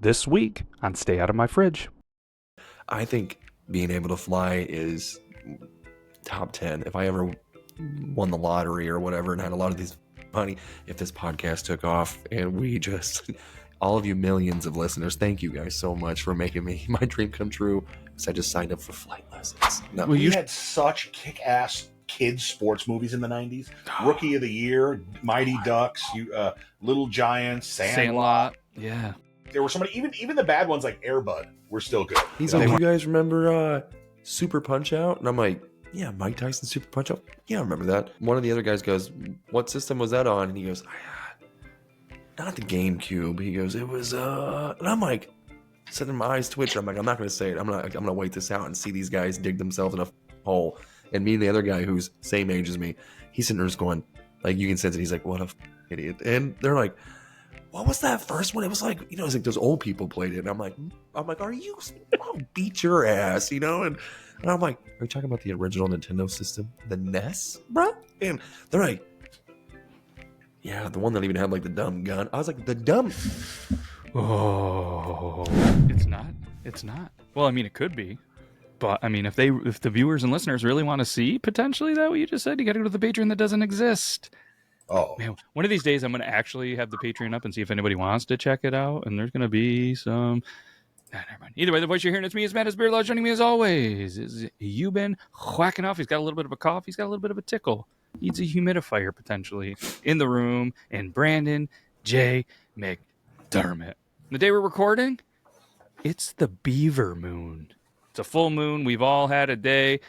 this week on Stay Out of My Fridge. I think being able to fly is top 10. If I ever won the lottery or whatever and had a lot of these money, if this podcast took off and we just, all of you millions of listeners, thank you guys so much for making my dream come true, because I just signed up for flight lessons. No. We had such kick-ass kids sports movies in the 90s. Rookie of the Year, Mighty Ducks, Little Giants, Sandlot. Yeah. There were so many, even the bad ones like Air Bud were still good. He's like, you guys remember Super Punch Out? And I'm like, yeah, Mike Tyson Super Punch Out. Yeah, I remember that. One of the other guys goes, what system was that on? And he goes, not the GameCube. He goes, it was and I'm like, sitting my eyes twitching. I'm like, I'm not gonna say it. I'm gonna wait this out and see these guys dig themselves in a hole. And me and the other guy who's same age as me, he's sitting there just going, like, you can sense it. He's like, what a idiot. And they're like, what was that first one? It was like, it was like those old people played it. And I'm like, are you? I'll beat your ass, And I'm like, are you talking about the original Nintendo system, the NES, bro? And they're like, yeah, the one that even had like the dumb gun. I was like, the dumb. Oh, it's not. It's not. Well, I mean, it could be. But I mean, if the viewers and listeners really want to see potentially that what you just said, you got to go to the Patreon that doesn't exist. Oh man, one of these days I'm going to actually have the Patreon up and see if anybody wants to check it out. And there's going to be some. Never mind. Either way, the voice you're hearing, it's me, it's Matt, it's Beard Lodge. Joining me as always is Yuban Whakinov. He's got a little bit of a cough. He's got a little bit of a tickle. Needs a humidifier potentially in the room. And Brandon J McDermott. The day we're recording, it's the Beaver Moon. It's a full moon. We've all had a day.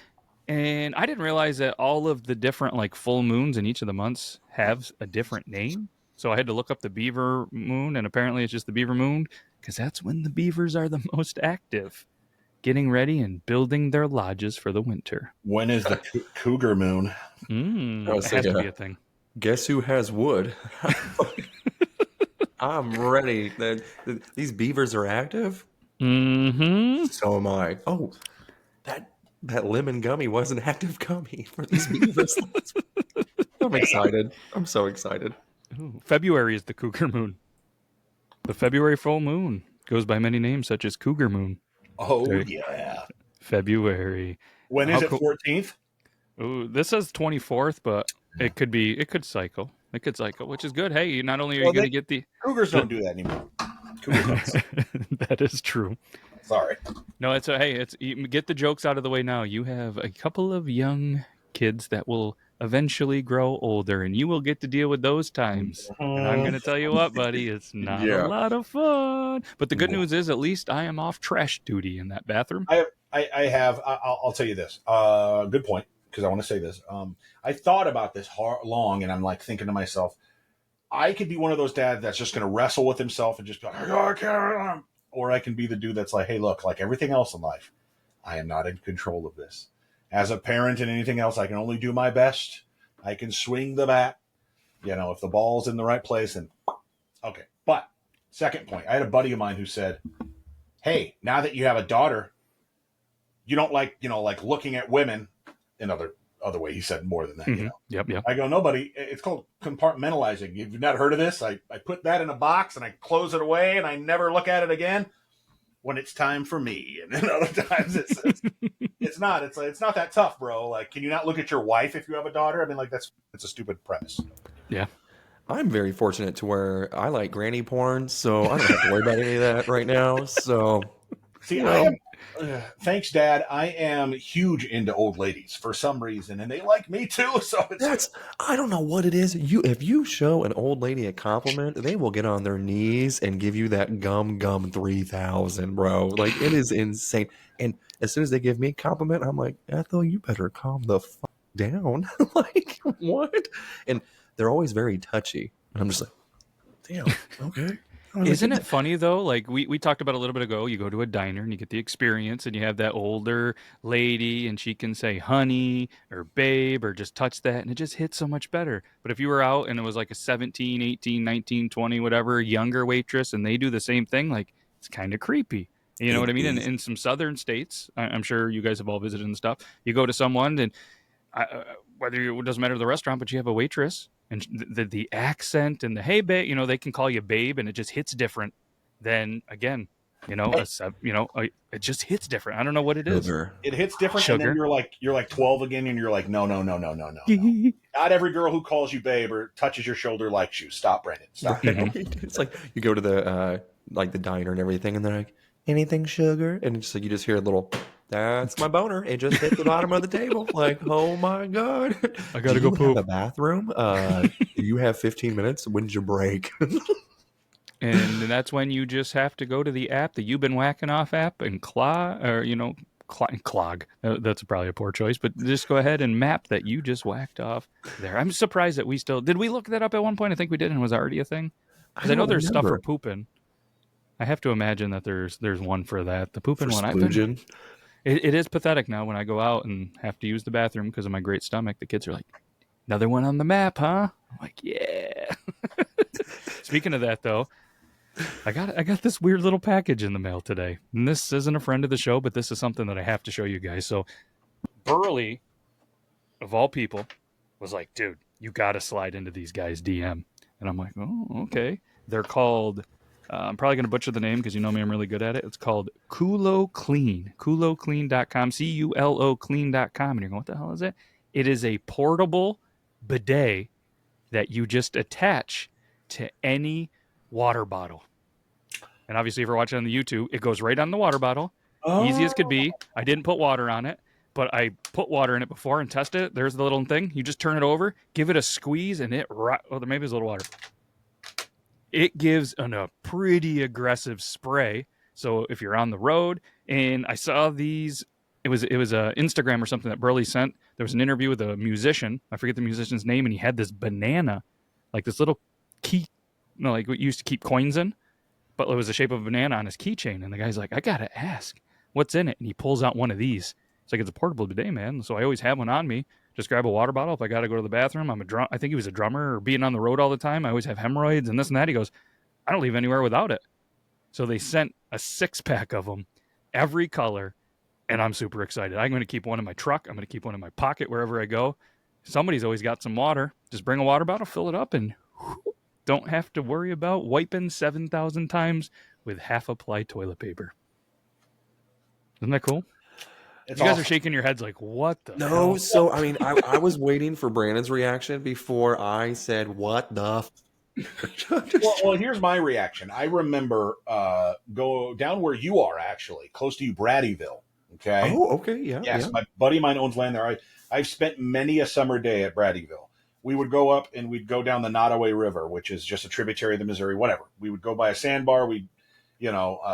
And I didn't realize that all of the different like full moons in each of the months have a different name. So I had to look up the Beaver Moon, and apparently it's just the Beaver Moon because that's when the beavers are the most active, getting ready and building their lodges for the winter. When is the Cougar Moon? It has to be a thing. Guess who has wood? I'm ready. These beavers are active? Mm-hmm. So am I. Oh, that lemon gummy was an active gummy for these beavers. I'm excited. I'm so excited. Ooh, February is the Cougar Moon. The February full moon goes by many names, such as Cougar Moon. Oh, yeah. February. When is it, 14th? Ooh, this says 24th, but it could cycle. It could cycle, which is good. Hey, not only are you going to get the... Cougars don't do that anymore. Cougars That is true. Sorry. No, you get the jokes out of the way now. You have a couple of young kids that will eventually grow older, and you will get to deal with those times. And I'm going to tell you what, buddy, it's not a lot of fun. But the good news is, at least I am off trash duty in that bathroom. I'll tell you this. Good point, because I want to say this. I thought about this long, and I'm like thinking to myself, I could be one of those dads that's just going to wrestle with himself and just be like, I can't. Or I can be the dude that's like, hey, look, like everything else in life, I am not in control of this. As a parent and anything else, I can only do my best. I can swing the bat, if the ball's in the right place. And okay. But second point, I had a buddy of mine who said, hey, now that you have a daughter, you don't like looking at women. In other way, he said more than that. Mm-hmm. Yep. I go, nobody. It's called compartmentalizing. You've not heard of this? I put that in a box and I close it away and I never look at it again when it's time for me. And then other times it's not. It's not that tough, bro. Like, can you not look at your wife if you have a daughter? I mean, like it's a stupid premise. Yeah. I'm very fortunate to where I like granny porn, so I don't have to worry about any of that right now. So, see, thanks, Dad. I am huge into old ladies for some reason, and they like me too. So I don't know what it is. If you show an old lady a compliment, they will get on their knees and give you that gum 3000, bro. Like, it is insane. And as soon as they give me a compliment, I'm like, Ethel, you better calm the fuck down. Like, what? And they're always very touchy. And I'm just like, damn, okay. Isn't it funny, though? Like, we talked about a little bit ago, you go to a diner and you get the experience and you have that older lady and she can say honey or babe or just touch that and it just hits so much better. But if you were out and it was like a 17, 18, 19, 20, whatever, younger waitress and they do the same thing, like, it's kind of creepy. You know what I mean? And in some southern states, I'm sure you guys have all visited and stuff, you go to someone and it doesn't matter the restaurant, but you have a waitress and the accent and the hey babe, they can call you babe and it just hits different then again, it just hits different. I don't know what it is. Sugar. It hits different, Sugar. and then you're like 12 again, and you're like, no. Not every girl who calls you babe or touches your shoulder likes you. Stop, Brandon. Stop. Right? It's like you go to the the diner and everything, and they're like, anything sugar? And it's like you just hear a little, that's my boner. It just hit the bottom of the table. Like, oh my God. I gotta Do go you poop. have a bathroom? Do you have 15 minutes? When's your break? And that's when you just have to go to the app, the Yuban Whakinov app, and clog. That's probably a poor choice, but just go ahead and map that you just whacked off there. I'm surprised that did we look that up at one point? I think we did, and was that already a thing? Because I know there's stuff for pooping. I have to imagine that there's one for that. The pooping For one. splooging? It is pathetic now when I go out and have to use the bathroom because of my great stomach. The kids are like, another one on the map, huh? I'm like, yeah. Speaking of that, though, I got this weird little package in the mail today. And this isn't a friend of the show, but this is something that I have to show you guys. So Burley, of all people, was like, dude, you got to slide into these guys' DM. And I'm like, oh, okay. They're called, I'm probably going to butcher the name because you know me, I'm really good at it. It's called Culo Clean, culoclean.com, CULO clean.com. And you're going, what the hell is it? It is a portable bidet that you just attach to any water bottle. And obviously, if you're watching on the YouTube, it goes right on the water bottle. Easy as could be. I didn't put water on it, but I put water in it before and tested it. There's the little thing. You just turn it over, give it a squeeze, and maybe there's a little water. It gives a pretty aggressive spray. So if you're on the road, and I saw these, it was a Instagram or something that Burley sent. There was an interview with a musician. I forget the musician's name, and he had this banana, like this little key, like what you used to keep coins in, but it was the shape of a banana on his keychain. And the guy's like, I gotta ask, what's in it? And he pulls out one of these. It's like, it's a portable bidet, man. So I always have one on me. Just grab a water bottle if I gotta go to the bathroom. I think he was a drummer or being on the road all the time. I always have hemorrhoids and this and that. He goes, I don't leave anywhere without it. So they sent a 6-pack of them, every color, and I'm super excited. I'm going to keep one in my truck. I'm going to keep one in my pocket wherever I go. Somebody's always got some water. Just bring a water bottle, fill it up, and don't have to worry about wiping 7,000 times with half-applied toilet paper. Isn't that cool? You guys are shaking your heads like, what the hell? So, I mean, I was waiting for Brandon's reaction before I said, what the well, here's my reaction. I remember go down where you are, actually, close to you, Bradyville. Okay. Oh, okay. Yeah. Yes, yeah. my buddy of mine owns land there. I've spent many a summer day at Bradyville. We would go up and we'd go down the Nottoway River, which is just a tributary of the Missouri, whatever. We would go by a sandbar, we'd,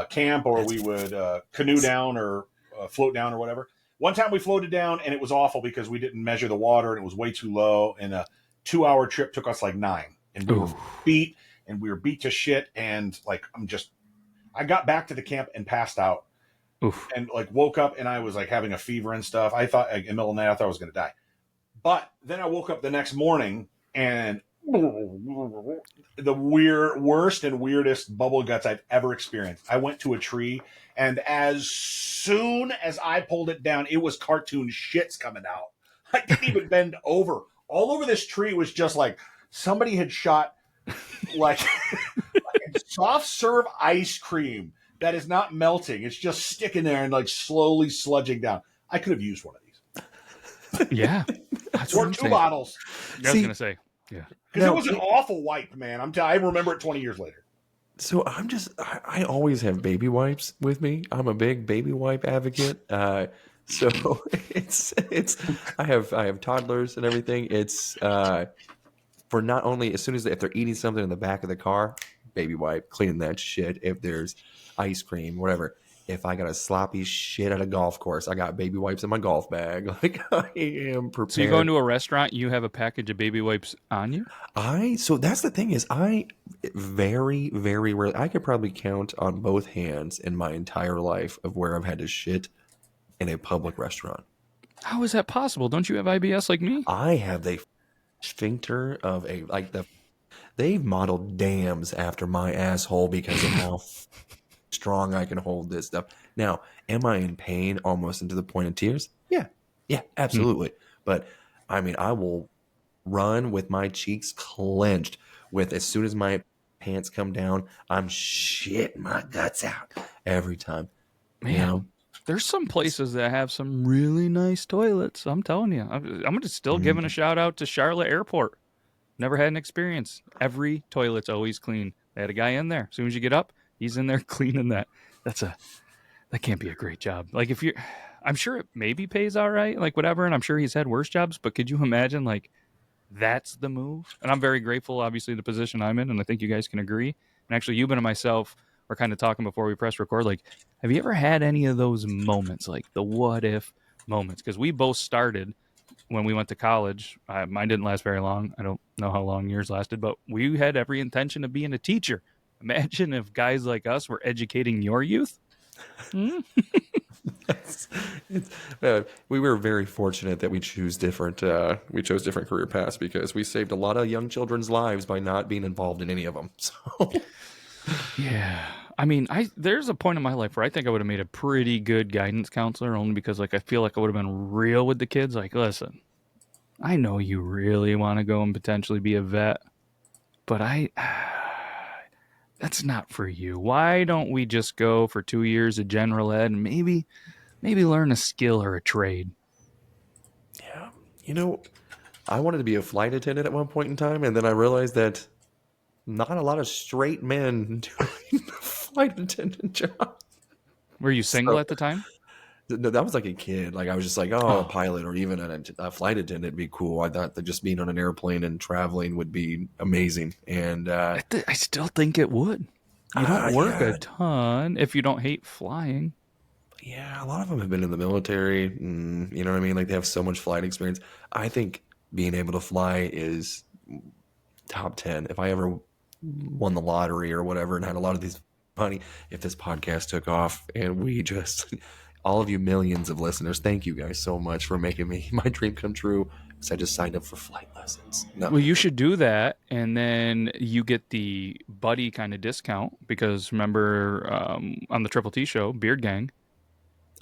camp, or we would canoe down or float down or whatever. One time we floated down and it was awful because we didn't measure the water and it was way too low. And a 2-hour trip took us like 9. And we were beat to shit. And like, I got back to the camp and passed out. Oof. And like woke up and I was like having a fever and stuff. I thought in the middle of the night, I thought I was going to die. But then I woke up the next morning and the worst and weirdest bubble guts I've ever experienced. I went to a tree and as soon as I pulled it down, it was cartoon shits coming out. I didn't even bend over. All over this tree was just like somebody had shot like soft serve ice cream that is not melting. It's just sticking there and like slowly sludging down. I could have used one of these. Yeah. Or 2 bottles. I was going to say, yeah. Because it was an awful wipe, man. I remember it 20 years later. So I always have baby wipes with me. I'm a big baby wipe advocate. So it's I have toddlers and everything. It's for not only as soon as if they're eating something in the back of the car, baby wipe, cleaning that shit. If there's ice cream, whatever. If I got a sloppy shit at a golf course, I got baby wipes in my golf bag. Like I am prepared. So you go into a restaurant, you have a package of baby wipes on you? So that's the thing is I very, very rarely, I could probably count on both hands in my entire life of where I've had to shit in a public restaurant. How is that possible? Don't you have IBS like me? I have the sphincter of they've modeled dams after my asshole because of how strong I can hold this stuff. Now, am I in pain almost into the point of tears? Yeah, absolutely. But I mean, I will run with my cheeks clenched with as soon as my pants come down, I'm shitting my guts out every time. Man, You know? there's some places that have some really nice toilets. I'm telling you. I'm going to still giving a shout out to Charlotte Airport. Never had an experience. Every toilet's always clean. They had a guy in there. As soon as you get up, he's in there cleaning that. That can't be a great job. Like if you're, I'm sure it maybe pays all right, like whatever, and I'm sure he's had worse jobs. But could you imagine like that's the move? And I'm very grateful, obviously, the position I'm in, and I think you guys can agree. And actually, Yuban and myself were kind of talking before we press record. Like, have you ever had any of those moments, like the what if moments? Because we both started when we went to college. Mine didn't last very long. I don't know how long yours lasted, but we had every intention of being a teacher. Imagine if guys like us were educating your youth. Hmm? We were very fortunate that we chose different career paths because we saved a lot of young children's lives by not being involved in any of them. So Yeah. I mean, there's a point in my life where I think I would have made a pretty good guidance counselor only because like I feel like I would have been real with the kids. Like, listen, I know you really want to go and potentially be a vet, but that's not for you. Why don't we just go for 2 years of general ed and maybe learn a skill or a trade? yeah, I wanted to be a flight attendant at one point in time, and then I realized that not a lot of straight men doing the flight attendant job. Were you single So at the time? no, that was like a kid. Like I was just like, a pilot or even a flight attendant would be cool. I thought that just being on an airplane and traveling would be amazing. And I still think it would. You don't work yeah, a ton if you don't hate flying. yeah, a lot of them have been in the military. You know what I mean? Like they have so much flight experience. I think being able to fly is top 10. If I ever won the lottery or whatever and had a lot of these money, if this podcast took off and we just, all of you millions of listeners, thank you guys so much for making my dream come true because I just signed up for flight lessons. No. Well, you should do that, and then you get the buddy kind of discount because remember on the Triple T show, Beard Gang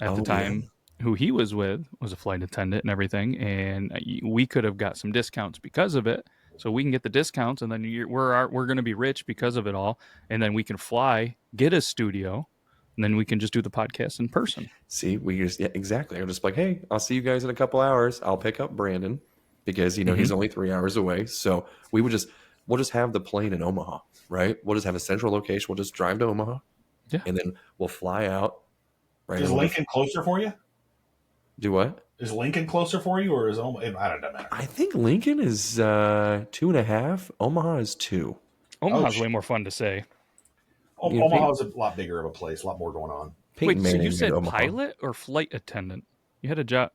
at the Oh, yeah. time, who he was with was a flight attendant and everything, and we could have got some discounts because of it. So we can get the discounts, and then we're going to be rich because of it all, and then we can fly, get a studio, and then we can just do the podcast in person. See, yeah, exactly. I'm just like, hey, I'll see you guys in a couple hours. I'll pick up Brandon because he's only 3 hours away. So we'll just have the plane in Omaha, right? We'll just have a central location. We'll just drive to Omaha, Yeah. and then we'll fly out. Right? Is Lincoln closer for you? Do what? Is Lincoln closer for you, or is Omaha? I don't know. I think Lincoln is 2.5. Omaha is 2. Omaha's way more fun to say. Omaha's a lot bigger of a place, a lot more going on. Peyton Wait, so Manning you did said Omaha. pilot or flight attendant? You had a job.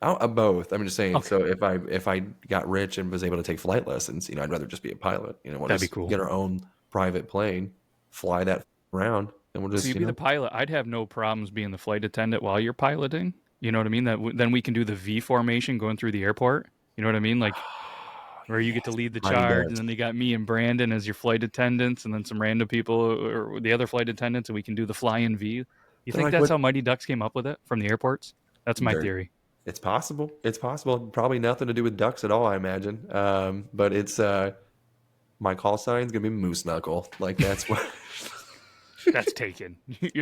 Both. I'm just saying. Okay. So if I got rich and was able to take flight lessons, I'd rather just be a pilot. We'll That'd just be cool. get our own private plane, fly that around, and we'll just. So you'd be the pilot. I'd have no problems being the flight attendant while you're piloting. You know what I mean? Then we can do the V formation going through the airport. You know what I mean? Like where you get to lead the charge, and then you got me and Brandon as your flight attendants, and then some random people or the other flight attendants, and we can do the fly-in V. You think that's how Mighty Ducks came up with it from the airports? That's my theory. It's possible. It's possible. Probably nothing to do with ducks at all, I imagine. But it's my call sign's gonna be Moose Knuckle. Like that's what. That's taken.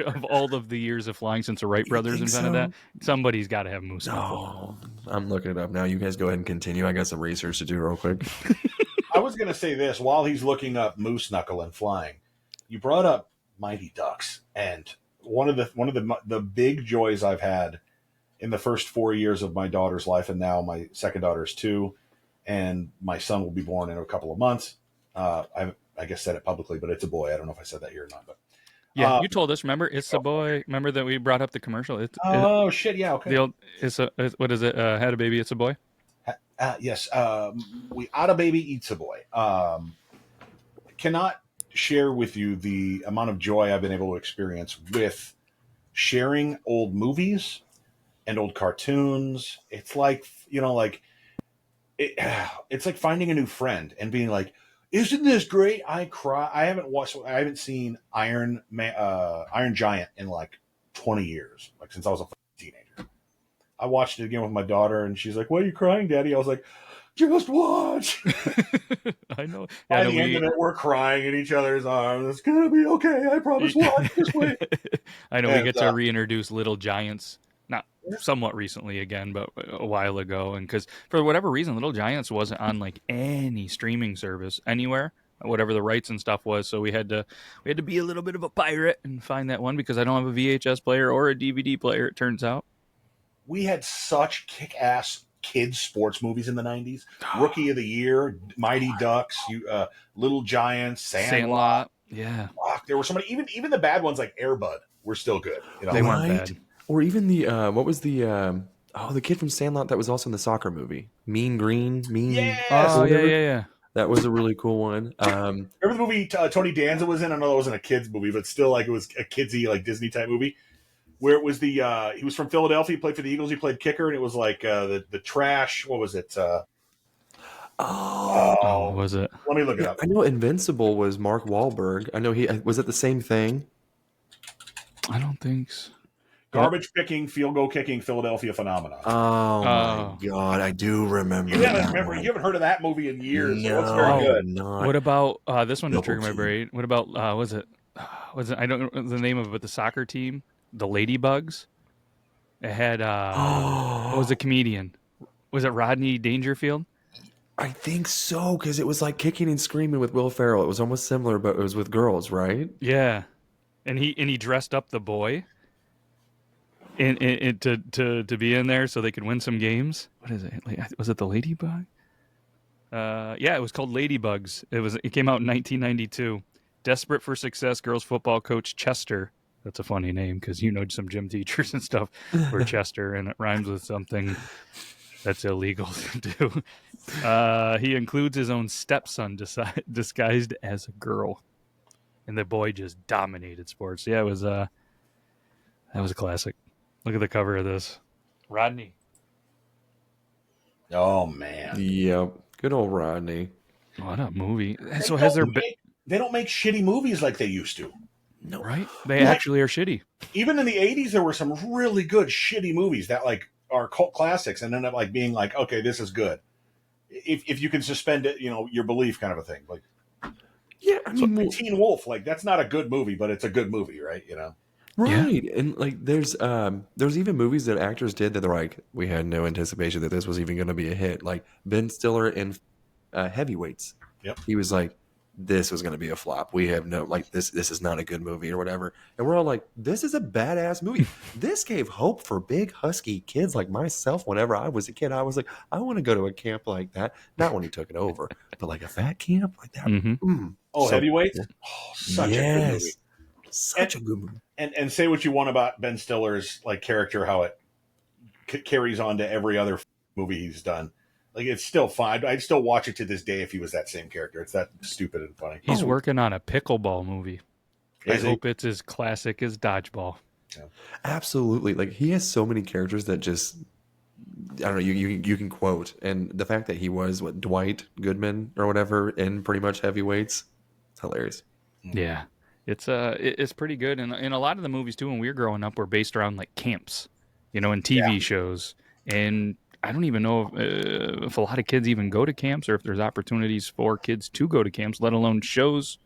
Of all of the years of flying since the Wright brothers invented that, somebody's got to have Moose Knuckle. I'm looking it up now. You guys go ahead and continue. I got some research to do real quick. I was going to say this while he's looking up Moose Knuckle and flying. You brought up Mighty Ducks, and one of the big joys I've had in the first 4 years of my daughter's life, and now my second daughter is 2, and my son will be born in a couple of months. I guess said it publicly, but it's a boy. I don't know if I said that here or not, but. Yeah, you told us. Remember, it's a boy. Remember that we brought up the commercial. Shit! Yeah, okay. The old, what is it? Had a baby, it's a boy. Yes. We Out a Baby Eats a Boy. Cannot share with you the amount of joy I've been able to experience with sharing old movies and old cartoons. It's like it's like finding a new friend and being like, isn't this great? I cry. I haven't seen Iron Giant in like 20 years, like since I was a teenager. I watched it again with my daughter, and she's like, "Why are you crying, Daddy?" I was like, Just watch. I know. By Yeah, the end of it, we're crying in each other's arms. It's gonna be okay. I promise. Watch. Just wait. I know we And, get to reintroduce Little Giants, not somewhat recently again, but a while ago. And because for whatever reason, Little Giants wasn't on like any streaming service anywhere, whatever the rights and stuff was. So we had to be a little bit of a pirate and find that one because I don't have a VHS player or a DVD player. It turns out. we had such kick-ass kids sports movies in the 90s. Rookie of the Year, Mighty Ducks, Little Giants, Sandlot. Yeah, Fuck, there were so many. Even the bad ones like Air Bud were still good. You know, they weren't bad. Or even the what was the the kid from Sandlot that was also in the soccer movie, Mean Green, Yes! Oh yeah. That was a really cool one. Remember the movie Tony Danza was in? I know it wasn't a kids movie, but still, like, it was a kidsy, like, Disney type movie. Where it was he was from Philadelphia, he played for the Eagles, he played kicker, and it was like the trash. What was it? Oh, was it? Let me look it up. I know Invincible was Mark Wahlberg. I know he was it the same thing. I don't think so. Garbage picking, field goal kicking, Philadelphia phenomenon. Oh my god, I do remember. You haven't heard of that movie in years. No, So it's very good. not. What about this one? Just Double triggered my team. brain. What about was it? I don't know the name of it, but the soccer team, the Ladybugs. It had what was the comedian? Was it Rodney Dangerfield? I think so, because it was like Kicking and Screaming with Will Ferrell. It was almost similar, but it was with girls, right? Yeah, and he dressed up the boy. And to be in there so they could win some games. What is it? Was it the Ladybug? Yeah, it was called Ladybugs. It came out in 1992. Desperate for success, girls football coach Chester. That's a funny name because you know some gym teachers and stuff were Chester, and it rhymes with something that's illegal to do. He includes his own stepson disguised as a girl, and the boy just dominated sports. Yeah, that was a classic. Look at the cover of this. Rodney. Oh man. Yep. Good old Rodney. What a movie. They So has there don't been... make- They don't make shitty movies like they used to. No. Right? They actually are shitty. Even in the 80s, there were some really good shitty movies that like are cult classics and end up like being like, okay, this is good. If you can suspend it, your belief kind of a thing. Like, Yeah, I mean, Teen Wolf, like that's not a good movie, but it's a good movie, right? right. And like there's even movies that actors did that they're like, we had no anticipation that this was even going to be a hit. Like Ben Stiller in Heavyweights. Yep. He was like, this was going to be a flop. We have no, like, this is not a good movie or whatever. And we're all like, this is a badass movie. This gave hope for big husky kids like myself. Whenever I was a kid, I was like, I want to go to a camp like that. Not when he took it over, but like a fat camp like that. Mm-hmm. Heavyweights? Cool. Oh, such a good movie. Such a good movie. And say what you want about Ben Stiller's like character, how it carries on to every other movie he's done. Like, it's still fine. I'd still watch it to this day if he was that same character. It's that stupid and funny. He's working on a pickleball movie. I Is he? hope it's as classic as Dodgeball. Absolutely. Like, he has so many characters that just, I don't know, you can quote. And the fact that he was Dwight Goodman or whatever in pretty much Heavyweights, it's hilarious. Yeah. It's pretty good. And a lot of the movies too when we were growing up were based around like camps, and TV shows. And I don't even know if a lot of kids even go to camps or if there's opportunities for kids to go to camps, let alone shows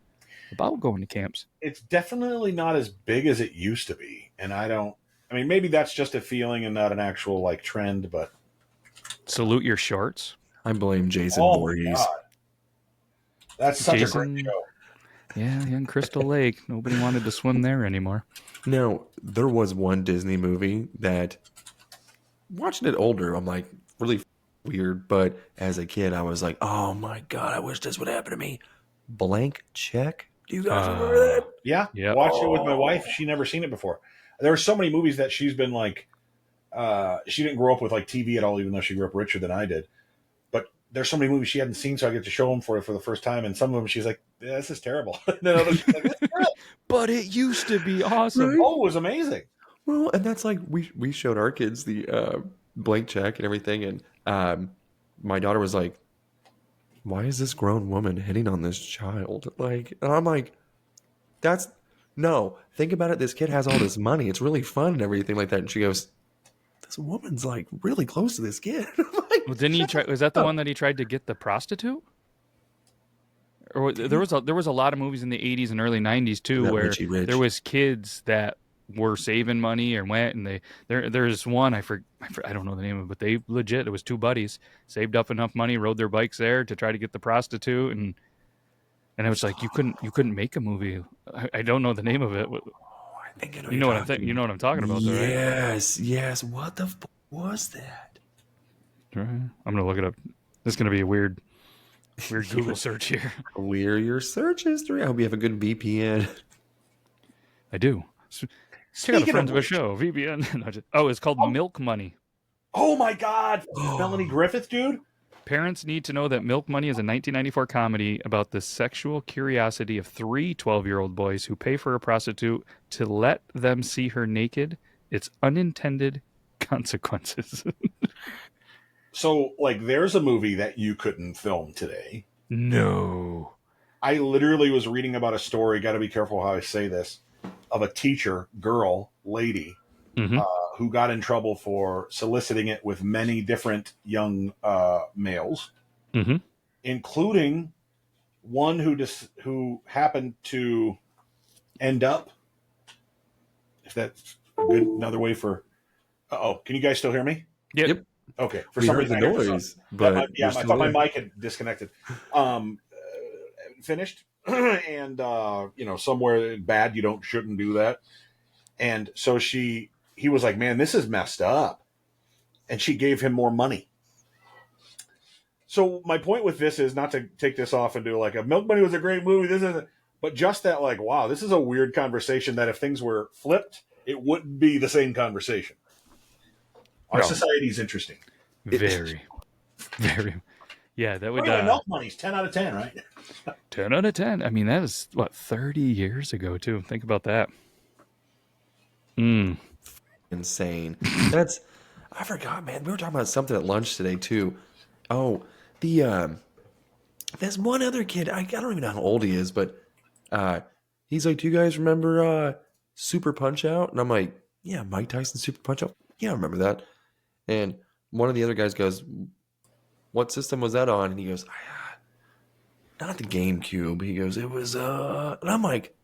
about going to camps. It's definitely not as big as it used to be. And maybe that's just a feeling and not an actual like trend, but Salute Your Shorts. I blame Jason oh my Voorhees. God. That's such a Jason- great show. Yeah, in Crystal Lake. Nobody wanted to swim there anymore. Now, there was one Disney movie that, watching it older, I'm like, really weird. But as a kid, I was like, oh my God, I wish this would happen to me. Blank Check. Do you guys remember that? Yeah. Yep. Watched it with my wife. She never seen it before. There are so many movies that she's been like, she didn't grow up with like TV at all, even though she grew up richer than I did. But there's so many movies she hadn't seen, so I get to show them for the first time. And some of them she's like, yeah, this is terrible. And then others she's like, this is great. But it used to be awesome. Right? Oh, it was amazing. Well, and that's like, we showed our kids the Blank Check and everything. And my daughter was like, why is this grown woman hitting on this child? Like, and I'm like, no, think about it. This kid has all this money. It's really fun and everything like that. And she goes, this woman's like really close to this kid. I'm like, Well, didn't he try? Was that the one that he tried to get the prostitute? Or there was a lot of movies in the 80s and early 90s too That where Richie Rich. there was kids that were saving money and went and there's one I don't know the name of it, but they legit, it was two buddies saved up enough money, rode their bikes there to try to get the prostitute, and it was like you couldn't make a movie. I don't know the name of it. I think I know You know what I'm talking about, though, right? Yes. What the was that? I'm gonna look it up. This is gonna be a weird Google search here. Clear your search history. I hope you have a good VPN. I do. Check out a friends of a show, VPN. Oh, it's called Milk Money. Oh my God, Melanie Griffith, dude. Parents need to know that Milk Money is a 1994 comedy about the sexual curiosity of three 12-year-old boys who pay for a prostitute to let them see her naked. Its unintended consequences. So, like, there's a movie that you couldn't film today. No. I literally was reading about a story, got to be careful how I say this, of a teacher, girl, lady, who got in trouble for soliciting it with many different young males, including one who happened to end up, if that's a good another way for. Can you guys still hear me? Yep. Okay. For We some heard reason, the noise, but I thought my mic had disconnected. Finished, and somewhere bad. You shouldn't do that. And so he was like, "Man, this is messed up," and she gave him more money. So my point with this is not to take this off and do like a Milk Money was a great movie. This isn't, but just that like, wow, this is a weird conversation that if things were flipped, it wouldn't be the same conversation. Our society is interesting. Very, very. Yeah, that would. Milk Money's 10 out of 10, right? 10 out of 10. I mean, that was, 30 years ago, too. Think about that. Insane. I forgot, man. We were talking about something at lunch today, too. Oh, there's one other kid. I don't even know how old he is, but he's like, do you guys remember Super Punch-Out? And I'm like, yeah, Mike Tyson Super Punch-Out. Yeah, I remember that. And one of the other guys goes, what system was that on? And he goes, not the GameCube. He goes, it was, and I'm like,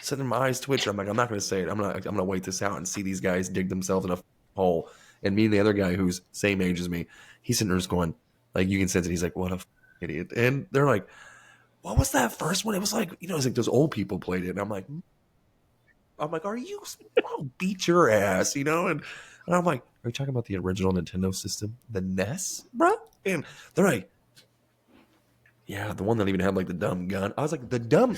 sitting my eyes twitching. I'm like, I'm not going to say it. I'm going to wait this out and see these guys dig themselves in a hole. And me and the other guy who's same age as me, he's sitting there just going, like, you can sense it. He's like, what a idiot. And they're like, what was that first one? It was like, it's like those old people played it. And I'm like, I'll beat your ass, And I'm like, are you talking about the original Nintendo system? The NES, bro? And they're like, yeah, the one that even had like the dumb gun. I was like, the dumb.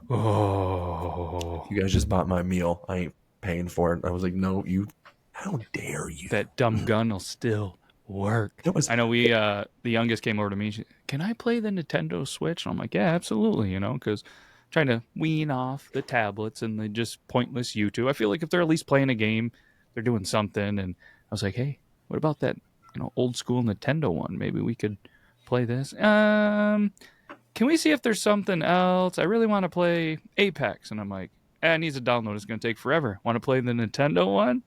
Oh. You guys just bought my meal. I ain't paying for it. I was like, no, how dare you? That dumb gun will still work. I know the youngest came over to me. Can I play the Nintendo Switch? And I'm like, yeah, absolutely, because trying to wean off the tablets and the just pointless YouTube. I feel like if they're at least playing a game, they're doing something. And I was like, hey, what about that, old school Nintendo one? Maybe we could play this. Can we see if there's something else? I really want to play Apex. And I'm like, it needs a download. It's going to take forever. Want to play the Nintendo one?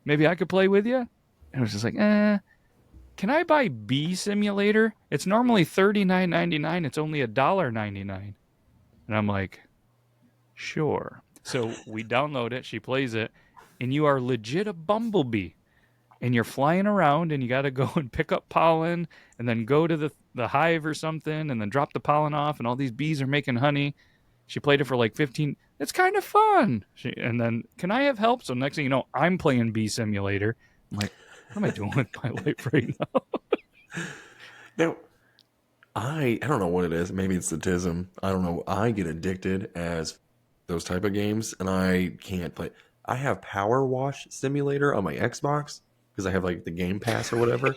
Maybe I could play with you? And it was just like, can I buy Bee Simulator? It's normally $39.99. It's only $1.99. And I'm like, sure. So we download it. She plays it. And you are legit a bumblebee. And you're flying around and you got to go and pick up pollen and then go to the hive or something and then drop the pollen off and all these bees are making honey. She played it for like 15. It's kind of fun. And then, can I have help? So next thing you know, I'm playing Bee Simulator. I'm like, what am I doing with my life right now? Now, I don't know what it is. Maybe it's autism. I don't know. I get addicted as those type of games and I can't play. I have Power Wash Simulator on my Xbox because I have like the Game Pass or whatever.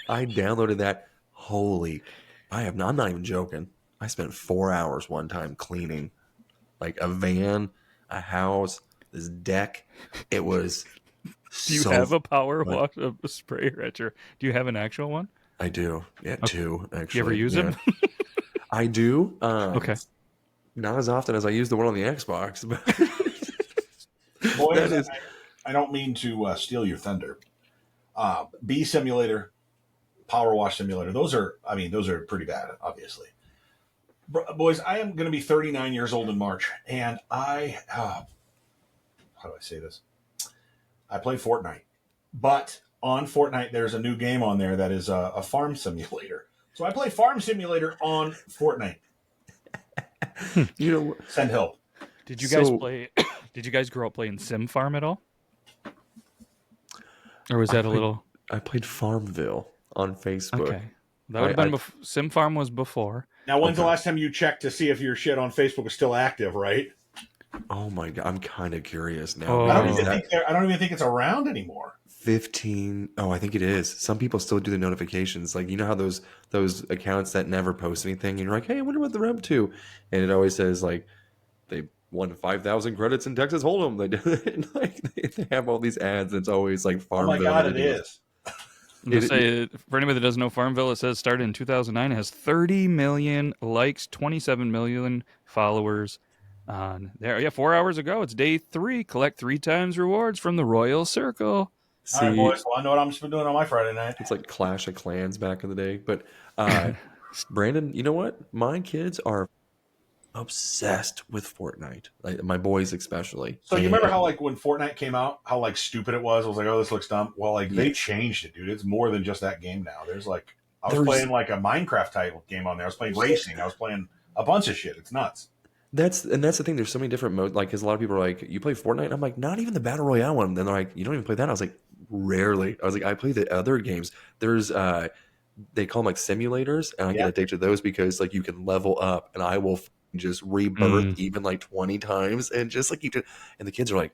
I downloaded that. I'm not even joking. I spent 4 hours one time cleaning like a van, a house, this deck. It was Do you have a power wash of a sprayer at your? Do you have an actual one? I do. Yeah, okay. 2 actually. You ever use them? I do. Okay. Not as often as I use the one on the Xbox, but boys, I don't mean to steal your thunder. Bee Simulator Power Wash Simulator. Those are pretty bad, obviously. Boys, I am going to be 39 years old in March, and how do I say this? I play Fortnite, but on Fortnite, there's a new game on there that is a farm simulator. So I play Farm Simulator on Fortnite. Send help. Did you guys play? Did you guys grow up playing Sim Farm at all? Or was that a little? I played Farmville on Facebook. Okay, that would have been Sim Farm was before. Now, when's the last time you checked to see if your shit on Facebook is still active? Right. Oh my god, I'm kind of curious now. Oh. I don't even think it's around anymore. 15. Oh, I think it is. Some people still do the notifications. Like, you know how those accounts that never post anything, and you're like, hey, I wonder what they're up to, and it always says like they won 5,000 credits in Texas Hold'em. They do they have all these ads. And it's always like Farmville. Oh my god, it is. For anybody that doesn't know, Farmville, it says started in 2009. It has 30 million likes, 27 million followers on there. Yeah, 4 hours ago. It's day 3. Collect 3 times rewards from the Royal Circle. All right, boys. Well, I know what I'm doing on my Friday night. It's like Clash of Clans back in the day. But Brandon, you know what? My kids are obsessed with Fortnite. Like, my boys especially. So you remember how like when Fortnite came out, how like stupid it was? I was like, oh, this looks dumb. Well, like they changed it, dude. It's more than just that game now. There's like I was playing like a Minecraft type game on there. I was playing racing. I was playing a bunch of shit. It's nuts. That's the thing. There's so many different modes. Like, because a lot of people are like, you play Fortnite? I'm like, not even the Battle Royale one. Then they're like, you don't even play that? I was like, rarely. I was like, I play the other games. There's they call them like simulators, and I get addicted to those because like you can level up, and I will just rebirth even like 20 times, and just like and the kids are like,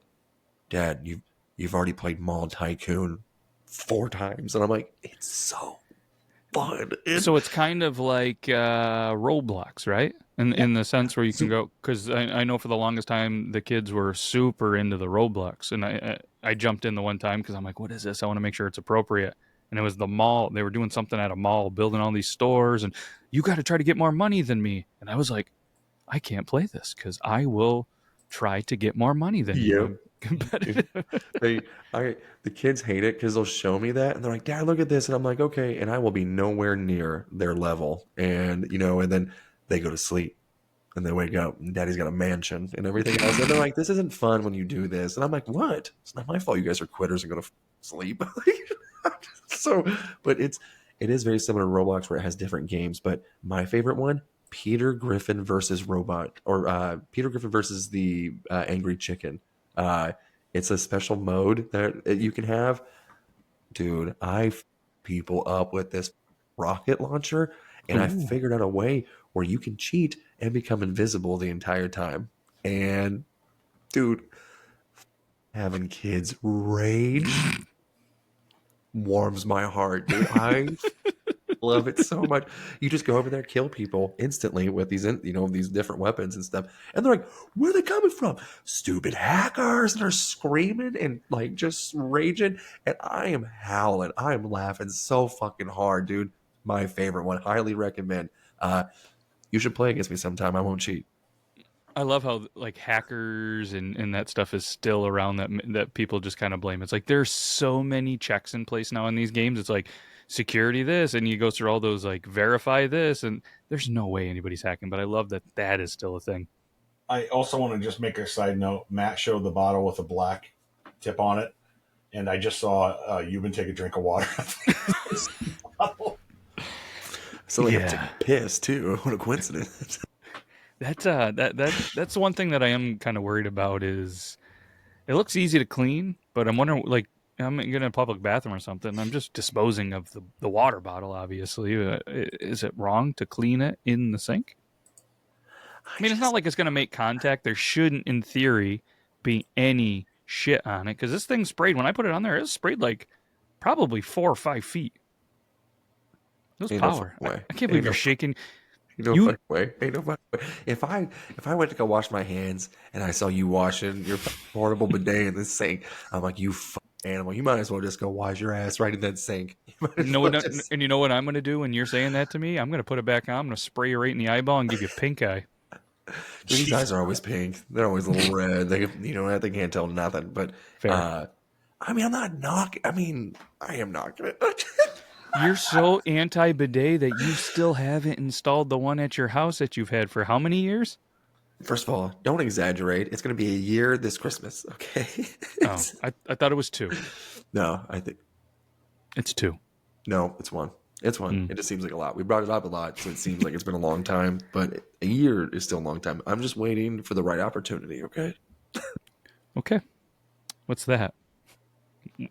Dad, you've already played Mall Tycoon 4 times, and I'm like, it's so fun. So it's kind of like Roblox, right? In the sense where you can go, because I know for the longest time the kids were super into the Roblox, and I jumped in the one time because I'm like, what is this? I want to make sure it's appropriate. And it was the mall. They were doing something at a mall, building all these stores, and you got to try to get more money than me. And I was like, I can't play this because I will try to get more money than you. I'm competitive. The kids hate it because they'll show me that, and they're like, Dad, look at this. And I'm like, okay. And I will be nowhere near their level. And, and then they go to sleep. And they wake up, and Daddy's got a mansion and everything else. And they're like, this isn't fun when you do this. And I'm like, what? It's not my fault you guys are quitters and go to sleep. But it is very similar to Roblox where it has different games. But my favorite one, Peter Griffin versus Robot, or Peter Griffin versus the Angry Chicken. It's a special mode that you can have. Dude, I f people up with this rocket launcher, and I figured out a way where you can cheat and become invisible the entire time. And dude, having kids rage warms my heart, dude. I love it so much. You just go over there, kill people instantly with these, these different weapons and stuff. And they're like, where are they coming from? Stupid hackers. And they're screaming and like just raging. And I am howling. I am laughing so fucking hard, dude. My favorite one. Highly recommend. You should play against me sometime. I won't cheat. I love how like hackers and that stuff is still around that people just kind of blame. It's like there's so many checks in place now in these games. It's like security this, and you go through all those like verify this, and there's no way anybody's hacking. But I love that is still a thing. I also want to just make a side note. Matt showed the bottle with a black tip on it, and I just saw Yuban take a drink of water. So like I took a piss too. What a coincidence. That's one thing that I am kind of worried about is it looks easy to clean, but I'm wondering, like, I'm in a public bathroom or something, I'm just disposing of the water bottle, obviously. Is it wrong to clean it in the sink? I mean, it's not like it's going to make contact. There shouldn't, in theory, be any shit on it, because this thing sprayed, when I put it on there, it was sprayed like probably 4 or 5 feet. It was power. I can't believe you're shaking. Ain't no fucking way. If I went to go wash my hands and I saw you washing your portable bidet in the sink, I'm like, you animal. You might as well just go wash your ass right in that sink. And you know what I'm going to do when you're saying that to me? I'm going to put it back on. I'm going to spray you right in the eyeball and give you pink eye. These eyes are always pink. They're always a little red. They can't tell nothing. But I mean, I'm not knocking. I mean, I am knocking it. You're so anti-bidet that you still haven't installed the one at your house that you've had for how many years? First of all, don't exaggerate. It's going to be a year this Christmas, okay? Oh, I thought it was 2. No, I think It's 2. no, it's 1. It's 1. Mm. It just seems like a lot. We brought it up a lot, so it seems like it's been a long time, but a year is still a long time. I'm just waiting for the right opportunity, okay? Okay. What's that?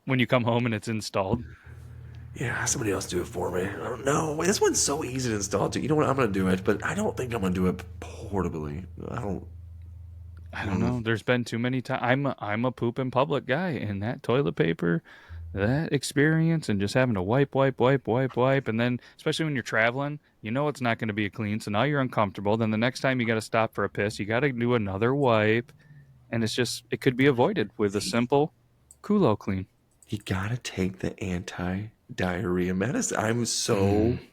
When you come home and it's installed? Yeah, somebody else do it for me. I don't know. This one's so easy to install too. You know what? I'm going to do it, but I don't think I'm going to do it portably. I don't know. There's been too many times. I'm a poop in public guy, and that toilet paper, that experience, and just having to wipe, and then especially when you're traveling, you know it's not going to be clean. So now you're uncomfortable. Then the next time you got to stop for a piss, you got to do another wipe, and it could be avoided with a simple Kulo clean. You got to take the anti-diarrhea medicine.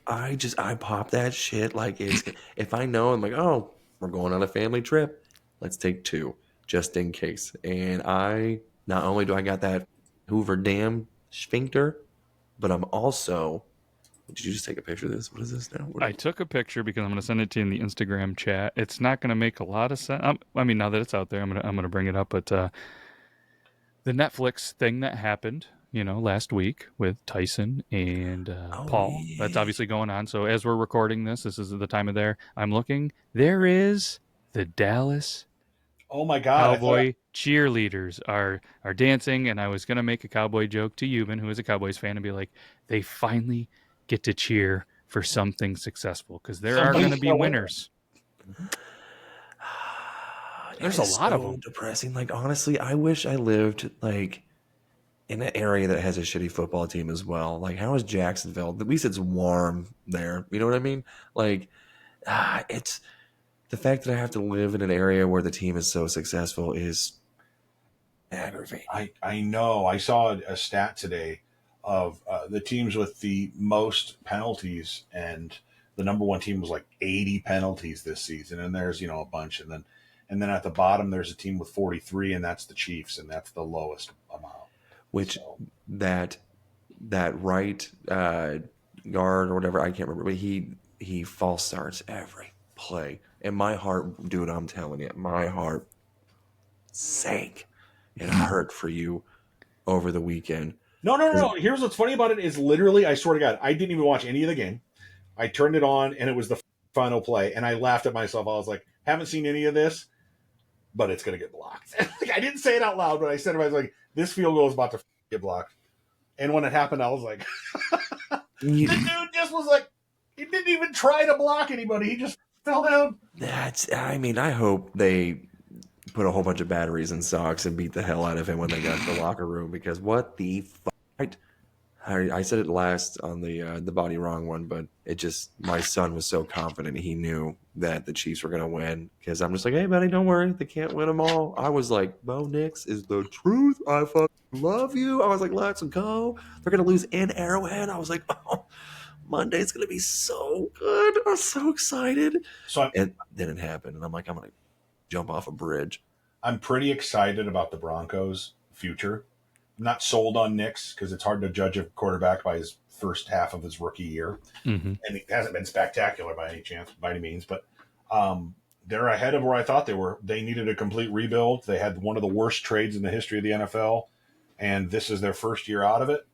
I pop that shit like it's, if I know, I'm like, oh, we're going on a family trip. Let's take 2 just in case. And not only do I got that Hoover Dam sphincter, but I'm also, did you just take a picture of this? What is this now? I took a picture because I'm going to send it to you in the Instagram chat. It's not going to make a lot of sense. I mean, now that it's out there, I'm going to bring it up. But the Netflix thing that happened, last week with Tyson and Paul, that's obviously going on. So as we're recording this is the time of I'm looking. There is the Dallas Oh my God! Cowboy cheerleaders are dancing, and I was going to make a cowboy joke to Yuban, who is a Cowboys fan, and be like, they finally get to cheer for something successful because there are going to be winners. There's a lot of them. Depressing. Like, honestly, I wish I lived like in an area that has a shitty football team as well. Like, how is Jacksonville? At least it's warm there. You know what I mean? Like, it's the fact that I have to live in an area where the team is so successful is aggravating. I know. I saw a stat today of the teams with the most penalties, and the number one team was like 80 penalties this season. And there's a bunch, and then at the bottom there's a team with 43, and that's the Chiefs, and that's the lowest amount. Which that right guard or whatever, I can't remember, but he false starts every play. And my heart, dude, I'm telling you, my heart sank. It hurt for you over the weekend. No. Here's what's funny about it is literally, I swear to God, I didn't even watch any of the game. I turned it on, and it was the final play, and I laughed at myself. I was like, haven't seen any of this, but it's going to get blocked. I didn't say it out loud, but I said it. I was like, this field goal is about to get blocked. And when it happened, I was like, the dude just was like, he didn't even try to block anybody. He just fell down. I hope they put a whole bunch of batteries in socks and beat the hell out of him when they got to the locker room, because what the fuck? I said it last on the Body Wrong one, but my son was so confident he knew that the Chiefs were going to win, because I'm just like, hey, buddy, don't worry. They can't win them all. I was like, Bo Nix is the truth. I fucking love you. I was like, let's go. They're going to lose in Arrowhead. I was like, oh, Monday's going to be so good. I'm so excited. And then it happened, and I'm like, I'm going to jump off a bridge. I'm pretty excited about the Broncos' future. I'm not sold on Nix because it's hard to judge a quarterback by his first half of his rookie year. Mm-hmm. And it hasn't been spectacular by any means, but they're ahead of where I thought they were. They needed a complete rebuild. They had one of the worst trades in the history of the NFL, and this is their first year out of it.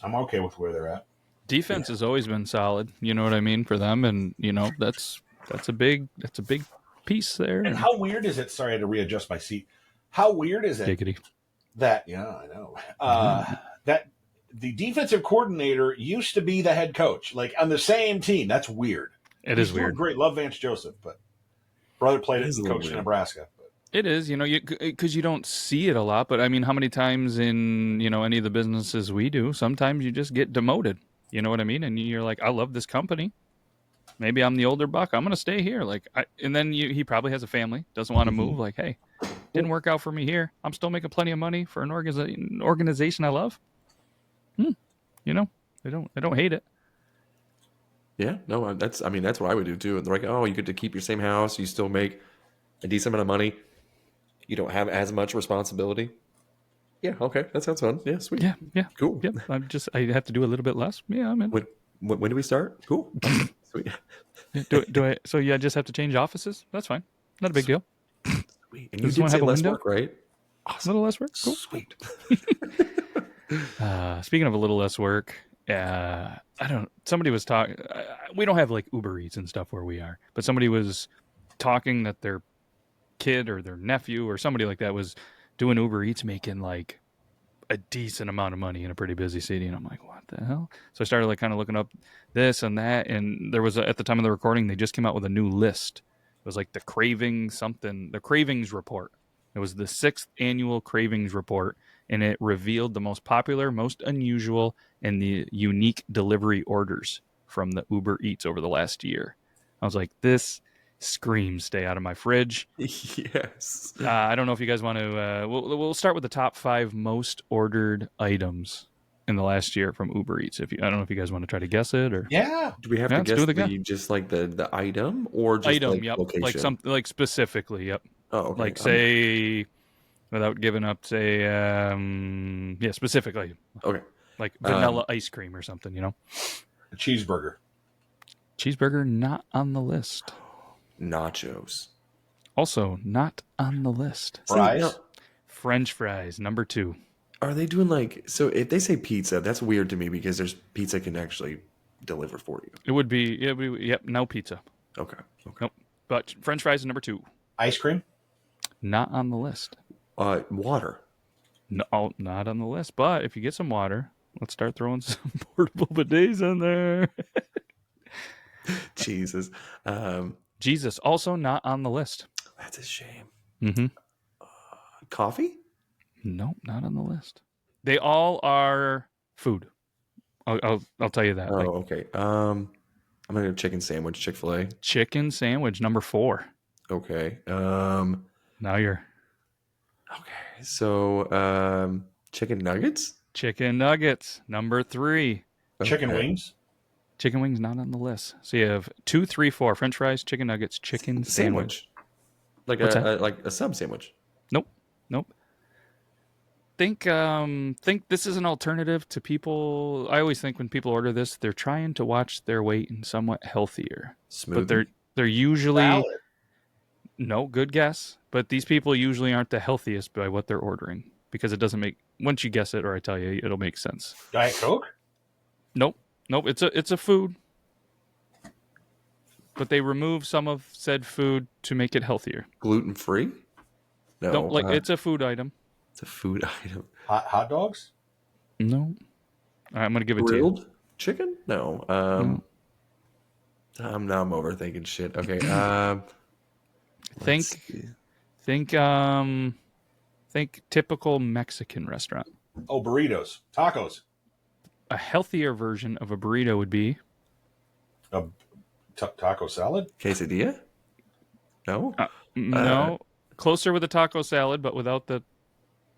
I'm okay with where they're at. Defense has always been solid, you know what I mean, for them, and that's a big piece there. And how weird is it? Sorry, I had to readjust my seat. How weird is it? Giggity. That, yeah, I know. That the defensive coordinator used to be the head coach, like on the same team. That's weird. He's weird. Great, love Vance Joseph, but brother played it as coach in Nebraska. But. It is, because you don't see it a lot. But I mean, how many times in any of the businesses we do, sometimes you just get demoted. You know what I mean? And you're like, I love this company. Maybe I'm the older buck. I'm going to stay here. And then he probably has a family, doesn't want to move. Like, hey, didn't work out for me here. I'm still making plenty of money for an organization I love. They don't hate it. Yeah, no, that's what I would do too. And they're like, oh, you get to keep your same house. You still make a decent amount of money. You don't have as much responsibility. Yeah, okay. That sounds fun. Yeah, sweet. Yeah, yeah, Cool. yeah. I have to do a little bit less. Yeah, I'm in. When do we start? Cool. Sweet. Yeah, do I? So I just have to change offices? That's fine. Not a big deal. Sweet. And you Does this one did say have a less window? work, right? A Awesome. little less work. Cool. Sweet. Speaking of a little less work, I don't. Somebody was talking. We don't have like Uber Eats and stuff where we are, but somebody was talking that their kid or their nephew or somebody like that was doing Uber Eats, making like a decent amount of money in a pretty busy city, and I'm like, what the hell? So I started like kind of looking up this and that, and there was at the time of the recording, they just came out with a new list. It was like the cravings report. It was the 6th annual cravings report, and it revealed the most popular, most unusual, and the unique delivery orders from the Uber Eats over the last year. I was like, this screams Stay Out of My Fridge. Yes. I don't know if you guys want to. We'll start with the top 5 most ordered items in the last year from Uber Eats. I don't know if you guys want to try to guess it or Yeah. Do we have Yeah, to let's guess do it again. just like the item or just Item. like Yep, location? like something like specifically. Yep, Oh, okay. like say without giving up. Say yeah, specifically Okay. like vanilla ice cream or something. You know, A cheeseburger. cheeseburger not on the list. Nachos. Also not on the list. See, Fries. now, French fries number 2. are they doing like so? If they say pizza, that's weird to me because there's pizza can actually deliver for you. It would be yep, no pizza. Okay. Okay. Nope. But French fries is number 2. Ice cream. Not on the list. Water. No, not on the list. But if you get some water, let's start throwing some portable bidets in there. Jesus. Jesus, also not on the list. That's a shame. Mm-hmm. Coffee? Nope, not on the list. They all are food. I'll tell you that. Oh, Like okay. I'm gonna go chicken sandwich, Chick-fil-A. chicken sandwich number 4. Okay. Now you're Okay. So chicken nuggets? chicken nuggets number 3. Chicken Okay. wings. Chicken wings not on the list. So you have 2, 3, 4 French fries, chicken nuggets, chicken sandwich. Like What's like a sub sandwich. Nope. Think this is an alternative to people. I always think when people order this, they're trying to watch their weight and somewhat healthier. Smoothie. But they're usually Salad. no good guess. But these people usually aren't the healthiest by what they're ordering because it doesn't make once you guess it or I tell you it'll make sense. Diet Coke. Nope. It's a food, but they remove some of said food to make it healthier. Gluten free? No. Don't like it's a food item. It's a food item. Hot dogs. No. All right, I'm gonna give it Grilled chicken? No. No. I'm overthinking shit. Okay. to you. Think typical Mexican restaurant. Oh, burritos. Tacos. A healthier version of a burrito would be A taco salad. Quesadilla? No. no closer with a taco salad, but without the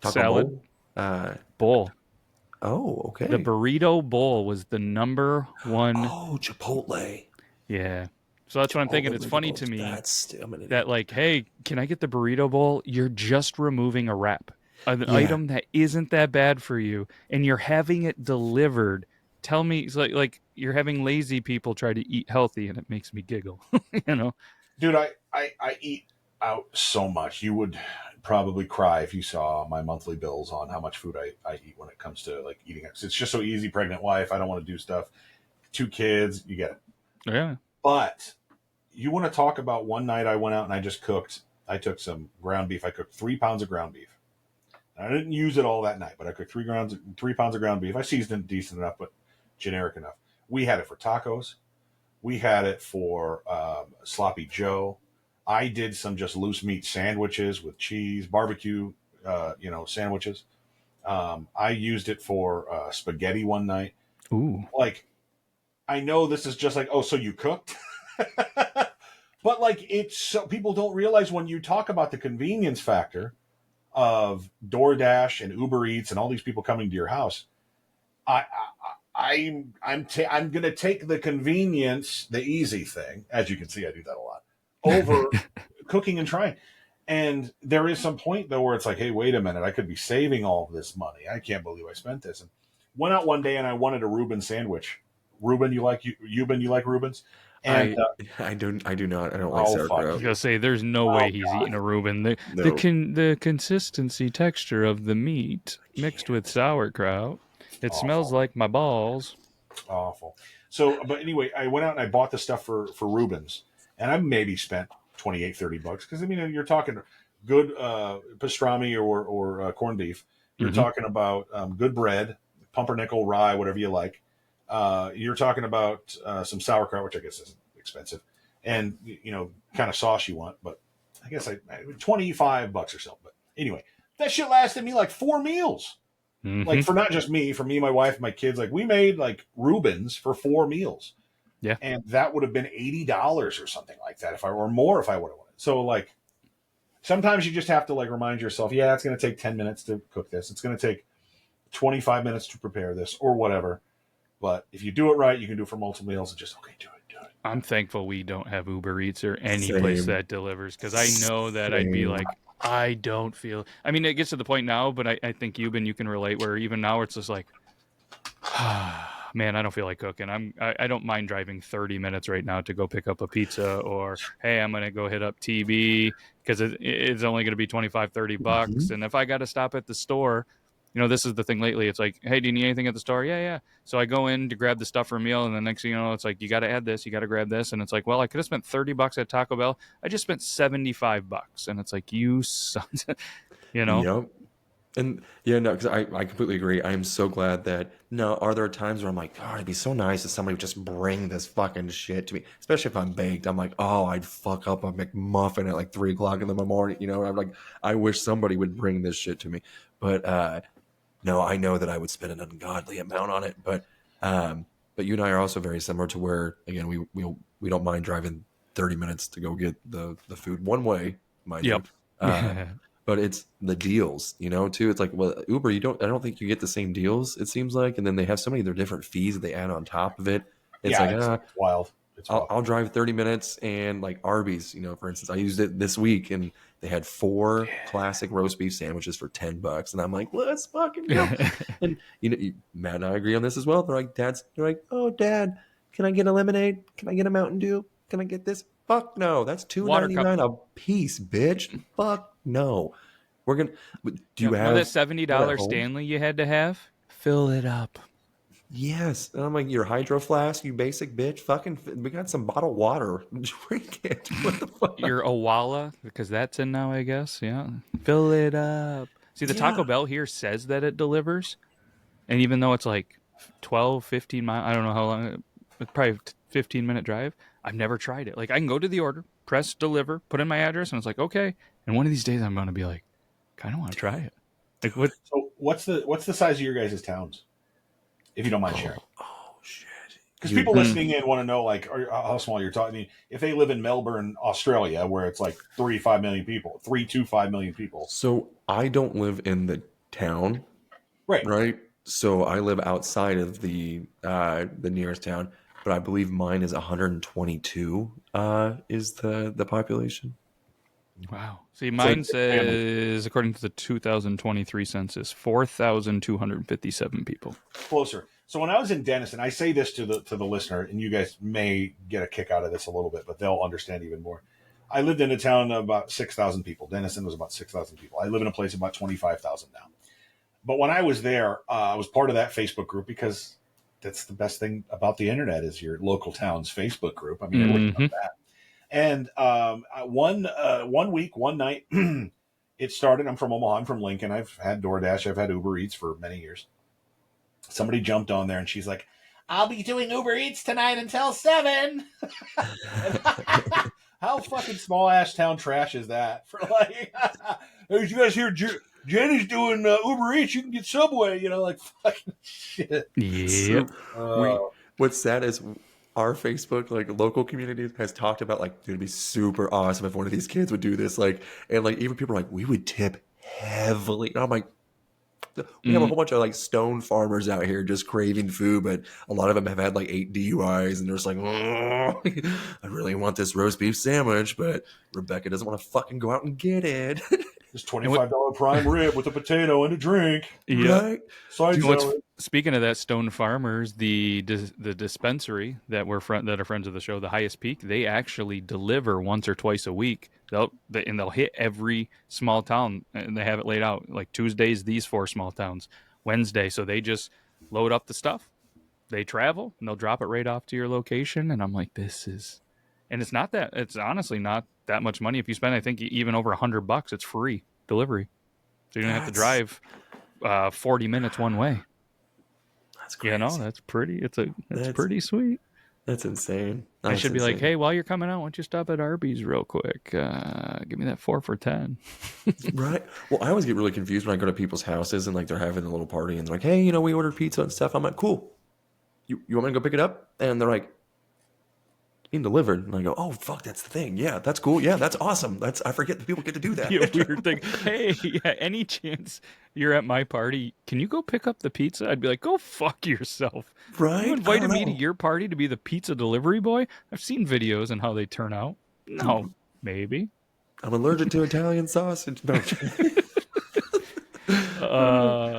Taco salad bowl? bowl. Oh, okay. The burrito bowl was the number 1. Oh, Chipotle. Yeah. So that's what I'm thinking. It's funny to me that like, hey, can I get the burrito bowl? You're just removing a wrap, an item that isn't that bad for you, and you're having it delivered. Tell me, it's like you're having lazy people try to eat healthy, and it makes me giggle. You know, Dude, I eat out so much. You would probably cry if you saw my monthly bills on how much food I eat when it comes to like eating. It's just so easy. Pregnant wife. I don't want to do stuff. 2 kids. You get it. yeah. But you want to talk about one night I went out and I just cooked. I took some ground beef. I cooked 3 pounds of ground beef. I didn't use it all that night, but I cooked 3 pounds of ground beef. I seasoned it decent enough, but generic enough. We had it for tacos. We had it for sloppy Joe. I did some just loose meat sandwiches with cheese, barbecue, sandwiches. I used it for spaghetti one night. Ooh. Like, I know this is just like, oh, so you cooked? But like, it's so people don't realize when you talk about the convenience factor of DoorDash and Uber Eats and all these people coming to your house. I'm going to take the convenience, the easy thing. As you can see, I do that a lot over cooking and trying. And there is some point though where it's like, hey, wait a minute, I could be saving all of this money. I can't believe I spent this. And went out one day and I wanted a Reuben sandwich. Reuben, you like Yuban? You like Reubens? And I do not. I don't like oh fuck I was sauerkraut. gonna say, there's no Oh, way he's eating a Reuben. No. The consistency texture of the meat mixed with sauerkraut. It smells awful, like my balls. awful. So, but anyway, I went out and I bought the stuff for Reubens, and I maybe spent 28-30 bucks because I mean you're talking good pastrami or corned beef. You're Mhm. talking about good bread, pumpernickel, rye, whatever you like. You're talking about some sauerkraut, which I guess isn't expensive, and kind of sauce you want. But I guess I $25 or so. But anyway, that shit lasted me like 4 meals. Like Mhm. for not just me, for me, my wife, my kids. Like we made like Reubens for 4 meals, Yeah. and that would have been $80 or something like that if I or more if I would have wanted. So like sometimes you just have to like remind yourself, yeah, it's going to take 10 minutes to cook this. It's going to take 25 minutes to prepare this or whatever. But if you do it right, you can do it for multiple meals and just, okay, do it. I'm thankful we don't have Uber Eats or any Same. place that delivers, because I know that I'd be Same. like, I don't feel. I mean, it gets to the point now, but I think you can relate where even now it's just like, man, I don't feel like cooking. I don't mind driving 30 minutes right now to go pick up a pizza, or hey, I'm gonna go hit up TB because it's only gonna be 25, $30. And if I got to stop at the store, this is the thing lately. It's like, hey, do you need anything at the store? Yeah, yeah. So I go in to grab the stuff for a meal, and the next thing you know, it's like, you got to add this, you got to grab this, and it's like, well, I could have spent $30 at Taco Bell. I just spent $75, and it's like, you sons, Yep. And yeah, no, because I completely agree. I am so glad that no, are there times where I'm like, God, it'd be so nice if somebody would just bring this fucking shit to me, especially if I'm baked. I'm like, oh, I'd fuck up a McMuffin at like 3 o'clock in the morning. I'm like, I wish somebody would bring this shit to me. But no, I know that I would spend an ungodly amount on it. But you and I are also very similar to where again we don't mind driving 30 minutes to go get the food one way, mind Yep. you. But it's the deals, too. It's like, well, Uber, I don't think you get the same deals, it seems like. And then they have so many of their different fees that they add on top of it. It's Yeah, like, it's wild. It's wild. I'll drive 30 minutes and like Arby's, for instance, I used it this week and they had 4 classic roast beef sandwiches for $10. And I'm like, let's fucking go. And, Matt and I agree on this as well. They're like, oh, Dad, can I get a lemonade? Can I get a Mountain Dew? Can I get this? Fuck no. That's Water cup. $2.99 a piece, bitch. Fuck no. We're gonna. Do you have that $70 home? Stanley you had to have? Fill it up. Yes. And I'm like, your hydro flask, you basic bitch. Fucking, we got some bottled water. Drink it. What the fuck? Your Owala, because that's in now, I guess. Yeah. Fill it up. See, the Taco Bell here says that it delivers. And even though it's like 12, 15 miles, I don't know how long, it's probably 15-minute drive. I've never tried it. Like, I can go to the order, press deliver, put in my address, and it's like, okay. And one of these days I'm going to be like, kind of want to try it. Like, what? So what's the size of your guys' towns, if you don't mind sharing? Oh shit. Because people listening in want to know like how small you're talking. If they live in Melbourne, Australia, where it's like 5 million people, 5 million people. So I don't live in the town, Right. right? So I live outside of the nearest town, but I believe mine is 122 is the population. Wow. See, mine says, according to the 2023 census, 4,257 people. Closer. So when I was in Denison, I say this to the listener, and you guys may get a kick out of this a little bit, but they'll understand even more. I lived in a town of about 6,000 people. Denison was about 6,000 people. I live in a place of about 25,000 now. But when I was there, I was part of that Facebook group because that's the best thing about the internet is your local town's Facebook group. I mean, everybody knows that. And one week, one night, it started. I'm from Omaha. I'm from Lincoln. I've had DoorDash. I've had Uber Eats for many years. Somebody jumped on there and she's like, I'll be doing Uber Eats tonight until 7. How fucking small ass town trash is that? For like, hey, you guys hear Jenny's doing Uber Eats? You can get Subway, like fucking shit. Yep. What's sad is our Facebook, like local community, has talked about like, dude, it'd be super awesome if one of these kids would do this. Like, and like even people are like, we would tip heavily. And I'm like, We have a whole bunch of like stone farmers out here just craving food, but a lot of them have had like 8 DUIs, and they're just like, oh, I really want this roast beef sandwich, but Rebecca doesn't want to fucking go out and get it. This $25 prime rib with a potato and a drink. Yeah. Right? Side salad. Speaking of that, Stone Farmers, the dispensary that are friends of the show, the Highest Peak, they actually deliver once or twice a week. They'll hit every small town, and they have it laid out. Like Tuesdays, these 4 small towns. Wednesday, so they just load up the stuff. They travel and they'll drop it right off to your location. And I'm like, and it's honestly not that much money. If you spend, I think even over $100, it's free delivery. So you don't have to drive 40 minutes one way. That's crazy. That's pretty. That's pretty sweet. That's insane. I should be like, hey, while you're coming out, why don't you stop at Arby's real quick? Give me that 4 for $10. Right. Well, I always get really confused when I go to people's houses and like they're having a little party and they're like, hey, we ordered pizza and stuff. I'm like, cool. You want me to go pick it up? And they're like, being delivered. And I go, oh fuck, that's the thing. Yeah, that's cool. Yeah, that's awesome. I forget that people get to do that. Be a weird thing. Hey, any chance you're at my party, can you go pick up the pizza? I'd be like, go fuck yourself. Right? You invited me to your party to be the pizza delivery boy? I've seen videos and how they turn out. No, maybe. I'm allergic to Italian sausage. No.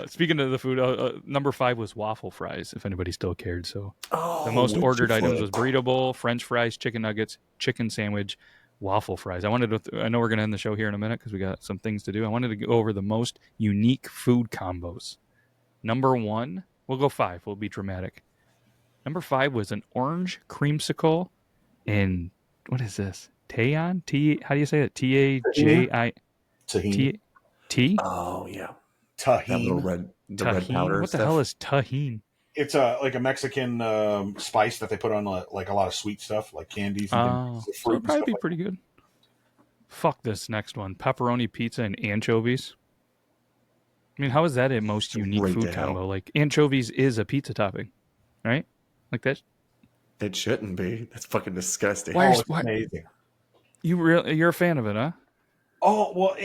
Speaking of the food, number 5 was waffle fries, if anybody still cared. So Oh, the most ordered Chick-fil-A. items was burrito bowl, French fries, chicken nuggets, chicken sandwich, waffle fries. I know we're going to end the show here in a minute because we got some things to do. I wanted to go over the most unique food combos. Number 1, we'll go 5. We'll be dramatic. Number 5 was an orange creamsicle in, what is this? Tajon? How do you say it? T-A-J-I... Tahini. T? Oh yeah. Tahini. That little red powder. What the stuff. hell is tahini? It's like a Mexican spice that they put on like a lot of sweet stuff, like candies. And So it'd probably be pretty good. Fuck this next one. Pepperoni pizza and anchovies. I mean, how is that a most unique Right food to hell. combo? Like, anchovies is a pizza topping, right? Like that. It shouldn't be. That's fucking disgusting. Why- It's amazing. You're a fan of it, huh? Oh, well,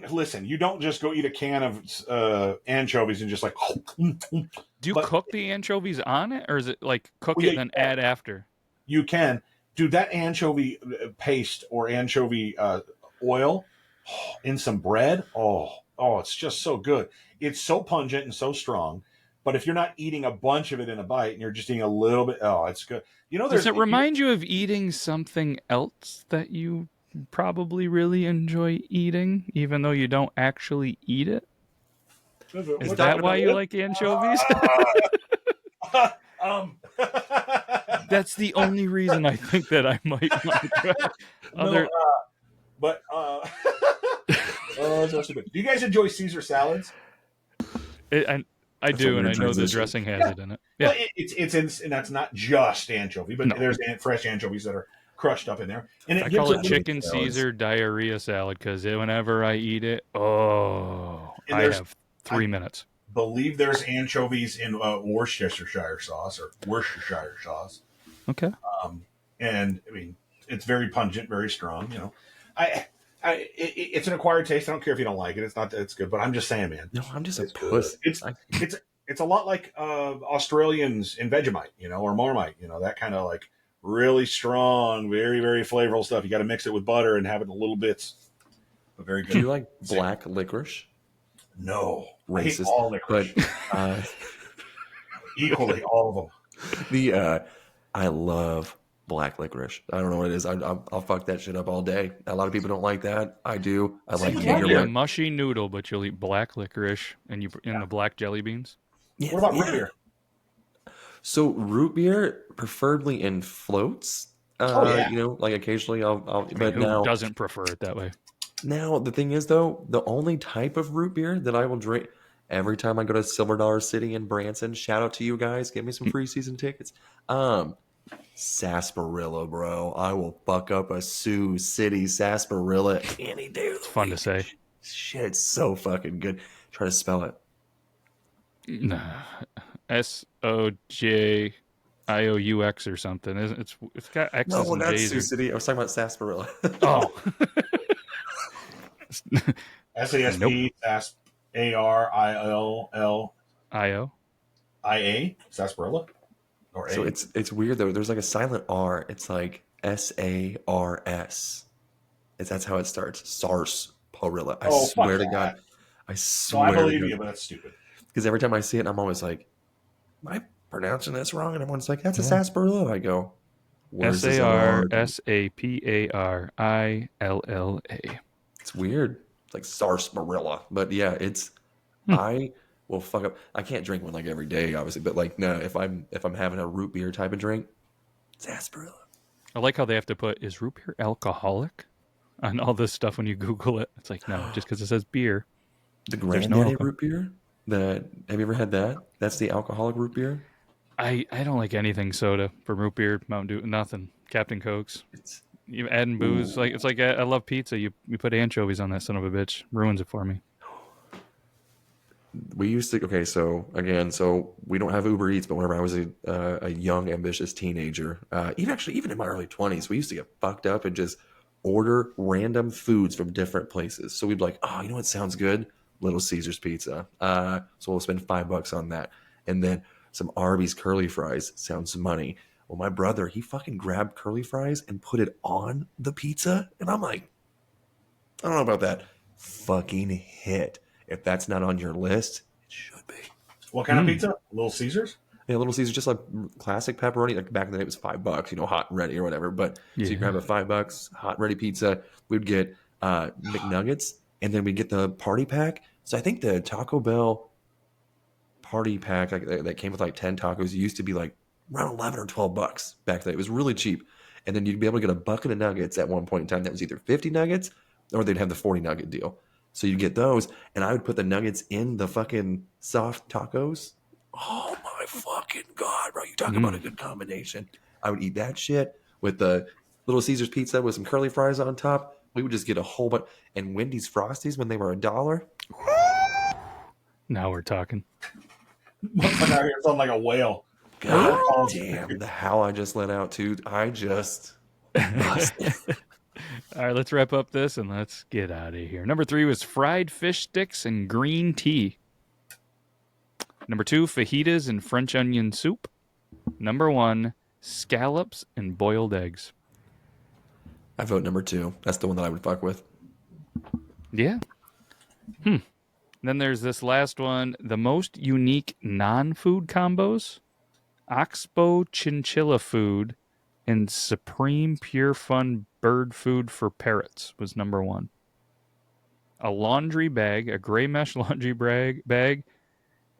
listen, you don't just go eat a can of anchovies and just like. Do you cook the anchovies on it, or is it like cook it and then add after? You can. Dude, that anchovy paste or anchovy oil in some bread, it's just so good. It's so pungent and so strong. But if you're not eating a bunch of it in a bite and you're just eating a little bit, it's good. Does it remind you of eating something else that you probably really enjoy eating, even though you don't actually eat it? Is that why you like anchovies? That's the only reason I think that I might want to try. So stupid. Do you guys enjoy Caesar salads? I do, and I know the dressing has it in it. Yeah, well, it's and that's not just anchovy, but there's fresh anchovies that are crushed up in there. And I call it chicken Caesar diarrhea salad because whenever I eat it, I have 3 minutes. Believe there's anchovies in Worcestershire sauce. Okay. And I mean, it's very pungent, very strong. It's an acquired taste. I don't care if you don't like it. It's good, but I'm just saying, man. No, I'm just a puss. It's a lot like Australians in Vegemite, or Marmite, that kind of like really strong, very, very flavorful stuff. You got to mix it with butter and have it in little bits. But very good. Do you like black licorice? No. Racist. I hate all licorice. But equally, all of them. I love black licorice. I don't know what it is. I'll fuck that shit up all day. A lot of people don't like that. I do. I like a mushy noodle, but you'll eat black licorice and the black jelly beans. Yeah, what about root beer? So root beer, preferably in floats. Like occasionally Who doesn't prefer it that way? Now the thing is though, the only type of root beer that I will drink every time I go to Silver Dollar City in Branson, shout out to you guys, give me some free season tickets. Sarsaparilla, bro. I will fuck up a Sioux City sarsaparilla any day. It's fun to say. Shit, it's so fucking good. Try to spell it. Nah. SOJIOUX or something. It's got X's No, and that's J's. Sioux City. I was talking about sarsaparilla. Oh. SASP, Arill IO. IA. Sarsaparilla? Or So A? it's weird though. There's like a silent R. It's like SARS. That's how it starts. Sarsaparilla. I Oh, fuck swear to that. God. I No, I swear to believe God. you, but that's stupid. Because every time I see it, I'm always like, am I pronouncing this wrong? And everyone's like, that's a Yeah. sarsaparilla. I go, where's this R? SARSAPARILLA. It's weird. It's like sarsaparilla. But yeah, it's Hmm. I will fuck up. I can't drink one like every day, obviously, but like no, if I'm having a root beer type of drink, sarsaparilla. I like how they have to put, is root beer alcoholic? On all this stuff when you Google it. It's like, no, just because it says beer. The There's no granddaddy alcohol. root beer? Have you ever had that? That's the alcoholic root beer? I don't like anything soda from root beer, Mountain Dew, nothing. Captain Cokes. It's You adding booze. Like it's like I love pizza. You put anchovies on that son of a bitch. Ruins it for me. we used to so we don't have Uber Eats, but whenever I was a young ambitious teenager, even in my early 20s, we used to get fucked up and just order random foods from different places. So we'd be like, oh, you know what sounds good? Little Caesar's pizza. So we'll spend $5 on that, and then some Arby's curly fries. Sounds money. Well, my brother, he fucking grabbed curly fries and put it on the pizza, and I'm like, I don't know about that. Fucking hit. If that's not on your list, it should be. What kind of pizza? Little Caesars? Yeah, Little Caesars, just like classic pepperoni. Like back in the day, it was $5, hot and ready or whatever. But so you grab a $5 hot ready pizza. We'd get McNuggets, and then we'd get the party pack. So I think the Taco Bell party pack that came with like 10 tacos used to be like around 11 or $12 back then. It was really cheap. And then you'd be able to get a bucket of nuggets at one point in time. That was either 50 nuggets or they'd have the 40 nugget deal. So you'd get those, and I would put the nuggets in the fucking soft tacos. Oh my fucking God, bro. You talk about a good combination. I would eat that shit with the Little Caesars pizza with some curly fries on top. We would just get a whole bunch. And Wendy's Frosties when they were $1. Now we're talking. Motherfucker out here sound like a whale. God damn, the how I just let out too. I just busted. All right, let's wrap up this and let's get out of here. Number 3 was fried fish sticks and green tea. Number 2, fajitas and French onion soup. Number 1, scallops and boiled eggs. I vote number 2. That's the one that I would fuck with. Yeah. Then there's this last one, the most unique non-food combos. Oxbow chinchilla food and Supreme Pure Fun bird food for parrots was number 1. A laundry bag, a gray mesh laundry bag,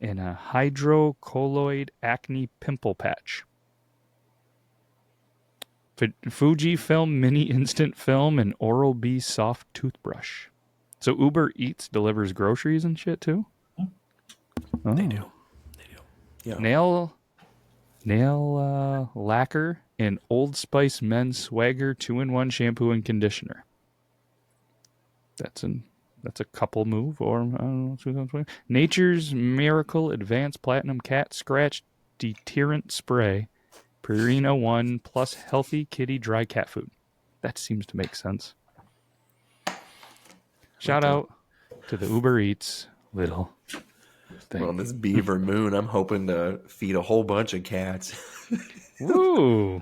and a hydrocolloid acne pimple patch. Fujifilm mini instant film and Oral-B soft toothbrush. So Uber Eats delivers groceries and shit too? Oh. They do. Yeah. Nail lacquer and Old Spice men's swagger 2-in-1 shampoo and conditioner. That's a couple move, or I don't know. Nature's Miracle Advanced Platinum Cat Scratch Deterrent Spray, Purina 1 plus healthy kitty dry cat food. That seems to make sense. Shout out to the Uber Eats little thing. Well, this Beaver Moon, I'm hoping to feed a whole bunch of cats. Woo!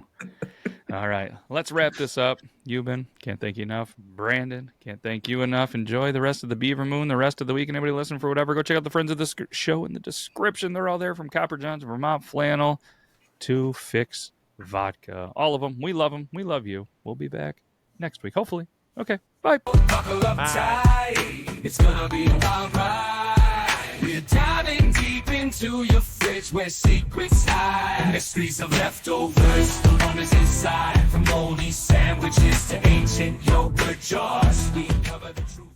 All right, let's wrap this up. Yuban, can't thank you enough. Brandon, can't thank you enough. Enjoy the rest of the Beaver Moon, the rest of the week, and everybody listen for whatever. Go check out the friends of the show in the description. They're all there, from Copper John's, Vermont Flannel, to Fix Vodka. All of them. We love them. We love you. We'll be back next week, hopefully. Okay, bye. Buckle up tight, it's gonna be alright. We're diving deep into your fridge where secrets hide. Mysteries of leftovers, the wonders inside. From moldy sandwiches to ancient yogurt jars, we cover the truth.